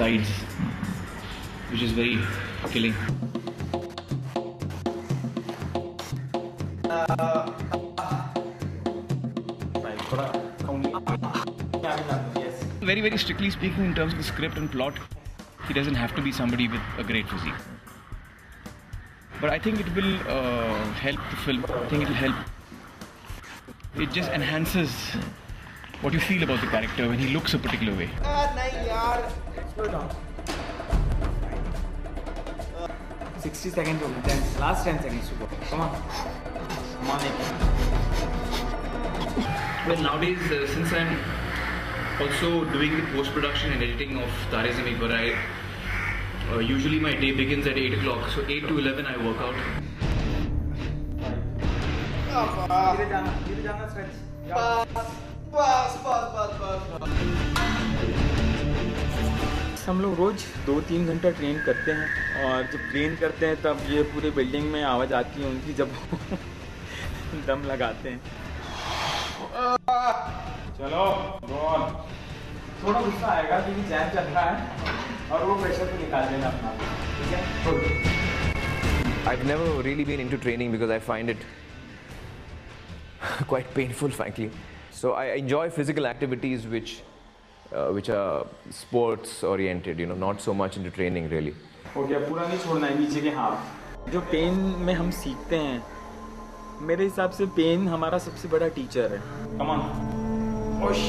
sides, which is very killing. Very, very strictly speaking, in terms of the script and plot, he doesn't have to be somebody with a great physique. But I think it will help the film. I think it will help. It just enhances what you feel about the character when he looks a particular way. Slow down. 60 seconds only. Last 10 seconds to go. Come on. Come on, Well, nowadays, since I'm also doing the post-production and editing of Tare Zameen Par, usually my day begins at 8 o'clock. So 8 to 11 I work out. हम लोग रोज 2-3 घंटा train करते हैं और जब train करते हैं तब ये पूरे बिल्डिंग में आवाज़ आती है उनकी जब दम लगाते हैं. चलो बोल. थोड़ा गुस्सा आएगा क्योंकि जैम चल रहा है और वो प्रेशर को निकाल देना अपना. ठीक है. I've never really been into training because I find it quite painful, frankly. So I enjoy physical activities which are sports oriented, you know, not so much into training really. हो गया. पूरा नहीं छोड़ना है नीचे के हाथ. जो पेन में हम सीखते हैं, मेरे हिसाब से पेन हमारा सबसे बड़ा टीचर है. Come on. Push.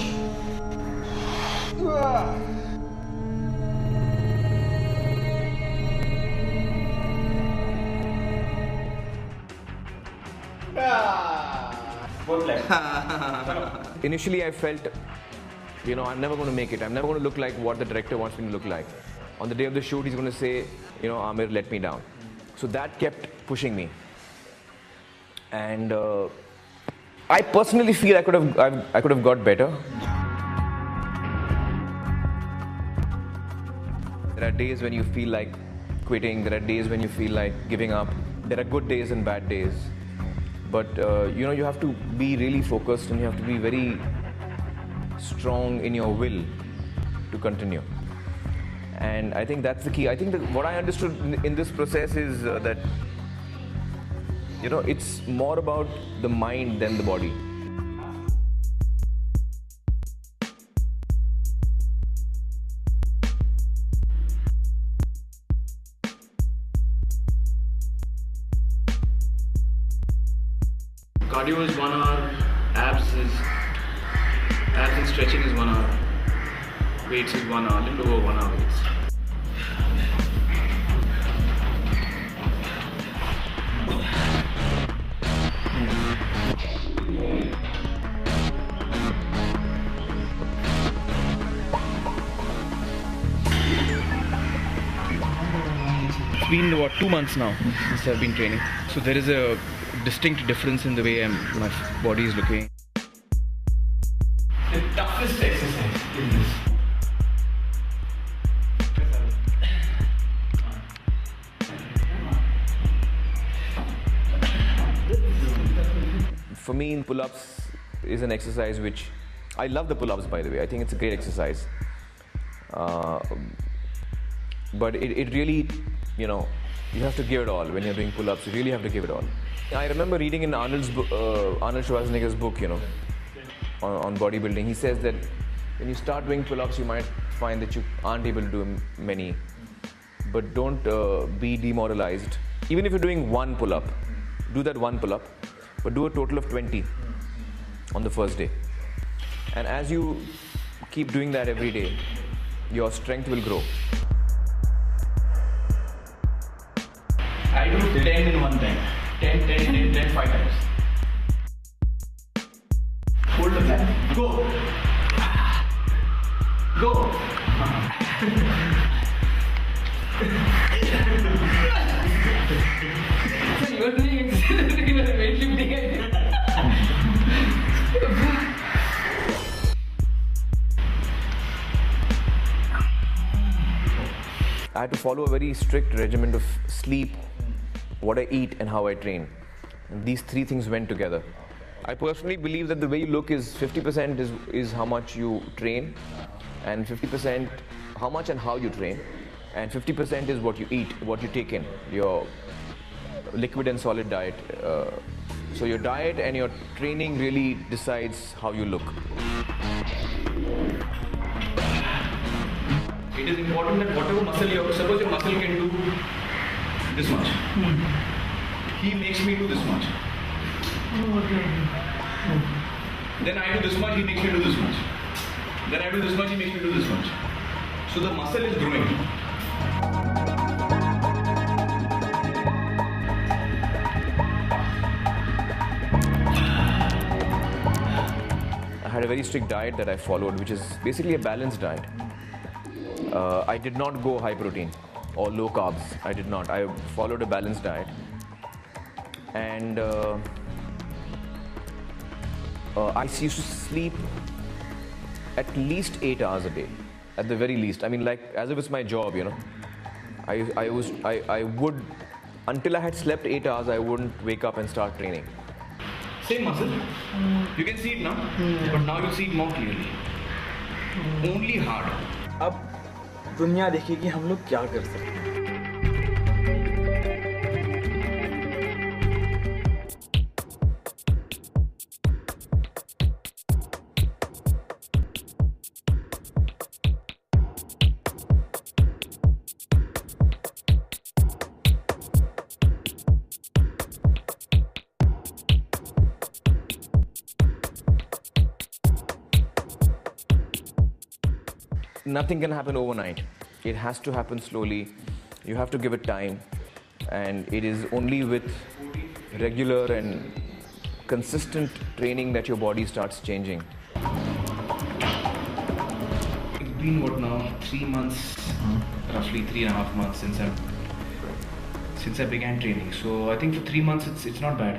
Initially I felt, you know, I'm never going to make it. I'm never going to look like what the director wants me to look like. On the day of the shoot, he's going to say, you know, Aamir, let me down. So that kept pushing me. And I personally feel I could have got better. There are days when you feel like quitting. There are days when you feel like giving up. There are good days and bad days. But you know, you have to be really focused and you have to be very strong in your will to continue. And I think that's the key. I think that what I understood in this process is that, you know, it's more about the mind than the body. Cardio is 1 hour, abs and stretching is 1 hour, weights is 1 hour, a little over 1 hour weights. It's been what, 2 months now since I've been training, so there is a distinct difference in the way my body is looking. The toughest exercise in this. For me, in pull-ups is an exercise which I love the pull-ups, by the way. I think it's a great exercise. But it really, you know, you have to give it all when you're doing pull-ups. You really have to give it all. I remember reading in Arnold Schwarzenegger's book, you know, on bodybuilding. He says that when you start doing pull-ups, you might find that you aren't able to do many. But don't be demoralized. Even if you're doing one pull-up, do that one pull-up, but do a total of 20 on the first day. And as you keep doing that every day, your strength will grow. I do 10 in one time. 10, 5 times. Hold the back. Go. Go. So you are doing weightlifting. I had to follow a very strict regimen of sleep, what I eat and how I train. And these three things went together. I personally believe that the way you look is 50% is how much you train and 50% how much and how you train, and 50% is what you eat, what you take in, your liquid and solid diet. So your diet and your training really decides how you look. It is important that whatever muscle you have, suppose your muscle can do this much. He makes me do this much. Then I do this much, he makes me do this much. Then I do this much, he makes me do this much. So the muscle is growing. I had a very strict diet that I followed, which is basically a balanced diet. I did not go high protein or low carbs. I did not. I followed a balanced diet. And I used to sleep at least 8 hours a day, at the very least. I mean, like, as if it's my job, you know. I would, until I had slept 8 hours, I wouldn't wake up and start training. Same muscle. You can see it now, but now you see it more clearly. Only hard. अब दुनिया देखेगी हम लोग क्या कर सकते हैं. Nothing can happen overnight. It has to happen slowly. You have to give it time, and it is only with regular and consistent training that your body starts changing. It's been what now? 3 months, roughly 3.5 months since I began training. So I think for 3 months it's not bad.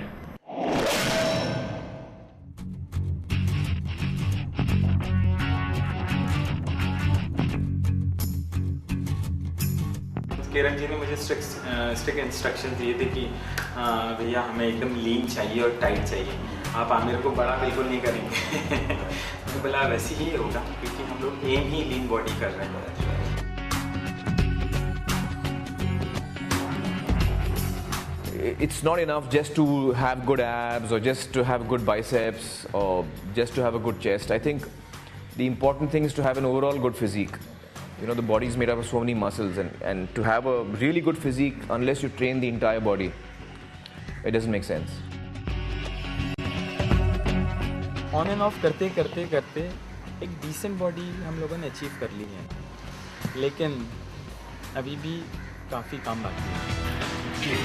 Kiran ji ने मुझे strict instruction दिए थे कि भैया हमें एकदम लीन चाहिए और टाइट चाहिए. आप आमिर को बड़ा बिल्कुल नहीं करेंगे. तो बोला वैसे ही होगा क्योंकि हम लोग एम ही लीन बॉडी कर रहे हैं. It's not enough just to have good abs or just to have good biceps or just to have a good chest. I think the important thing is to have an overall good physique. You know, the body is made up of so many muscles, and to have a really good physique, unless you train the entire body, it doesn't make sense. On end of करते करते करते एक decent body हम लोगों ने achieve कर ली है, लेकिन अभी भी काफ़ी काम बाकी है.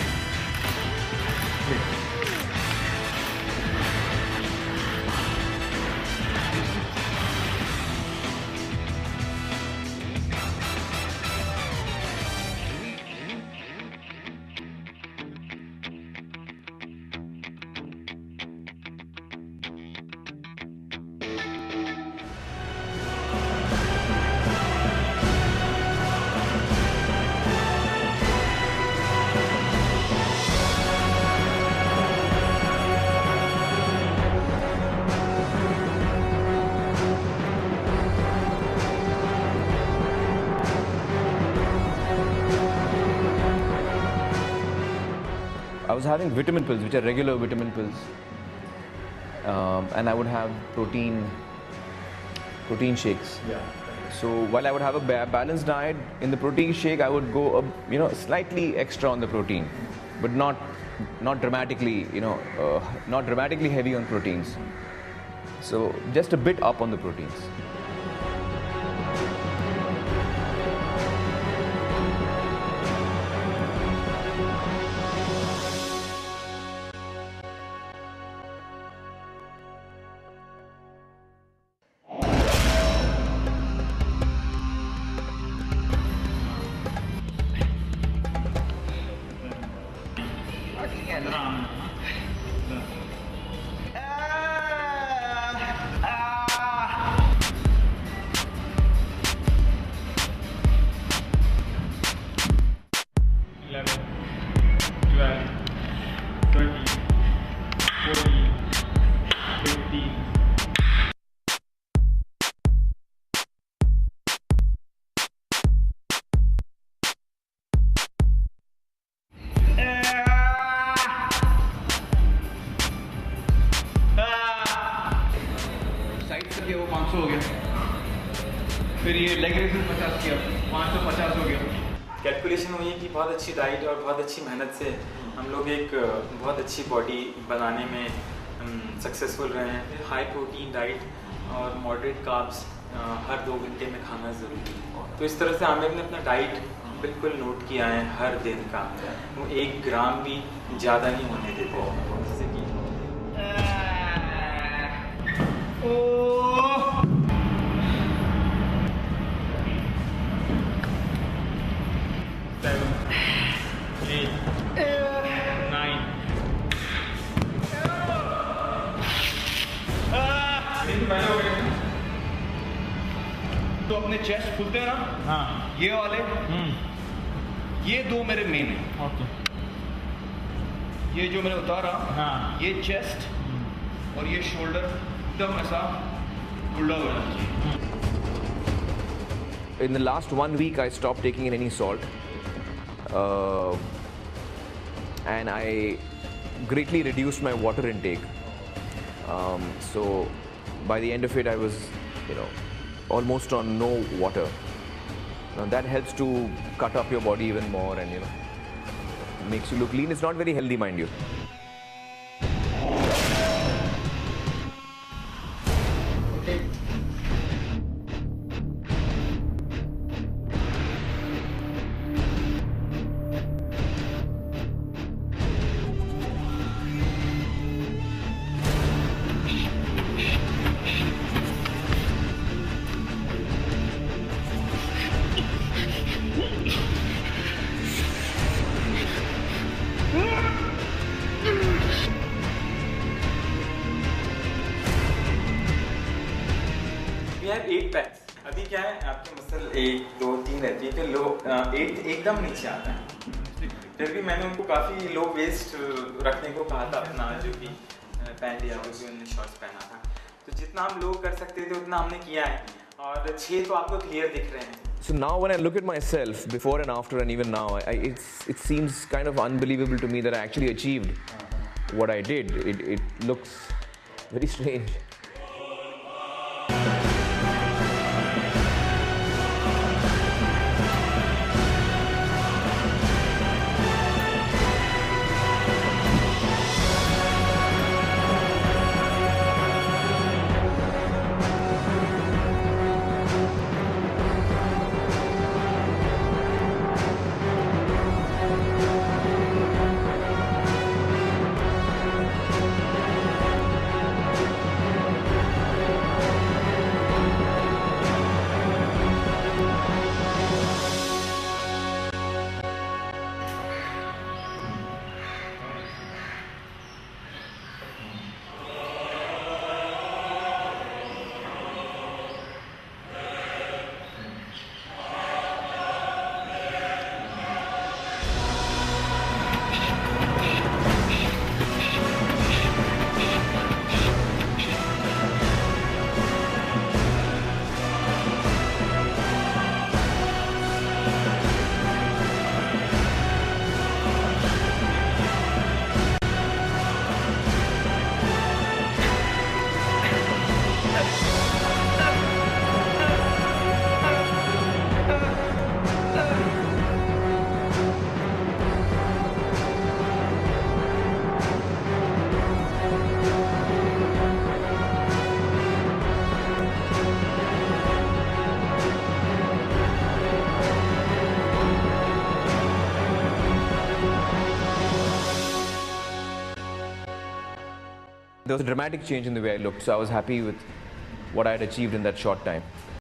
I was having vitamin pills, which are regular vitamin pills, and I would have protein shakes. Yeah. So while I would have a balanced diet, in the protein shake I would go, slightly extra on the protein, but not dramatically, not dramatically heavy on proteins. So just a bit up on the proteins. Leg race 50 किया, 550 हो गया। Calculation हुई कि बहुत अच्छी diet और बहुत अच्छी मेहनत से हम लोग एक बहुत अच्छी बॉडी बनाने में सक्सेसफुल रहे हैं। हाई प्रोटीन डाइट और मॉडरेट कार्ब्स हर 2 घंटे में खाना ज़रूरी है। तो इस तरह से आमिर ने अपना डाइट बिल्कुल नोट किया है हर दिन का। वो 1 ग्राम भी ज़्यादा नहीं होने देते, जैसे कि तो अपने चेस्ट खुलते हैं ना, हाँ ये वाले, ये 2 मेरे मेन हैं। ओके, ये जो मैंने उतारा, हाँ ये चेस्ट और ये शोल्डर एकदम ऐसा खुला हो जाना चाहिए। In the last 1 week, I stopped taking in any salt, and I greatly reduced my water intake. So by the end of it, I was, almost on no water. Now that helps to cut up your body even more, and makes you look lean. It's not very healthy, mind you. We have 8 packs. अभी क्या है, आपके muscle 1 2 3 रहती है, फिर लो 8 एकदम नीचे आता है। फिर भी मैंने उनको काफ़ी लो वेस्ट रखने को कहा था अपना, जो कि पैंट या जो भी उन्होंने शॉर्ट्स पहना था। तो जितना हम लो कर सकते थे उतना हमने किया है, और 6 तो आपको क्लियर दिख रहे हैं। So now when I look at myself before and after, and even now, it seems kind of unbelievable to me that I actually achieved what I did. It looks very strange. There was a dramatic change in the way I looked, so I was happy with what I had achieved in that short time.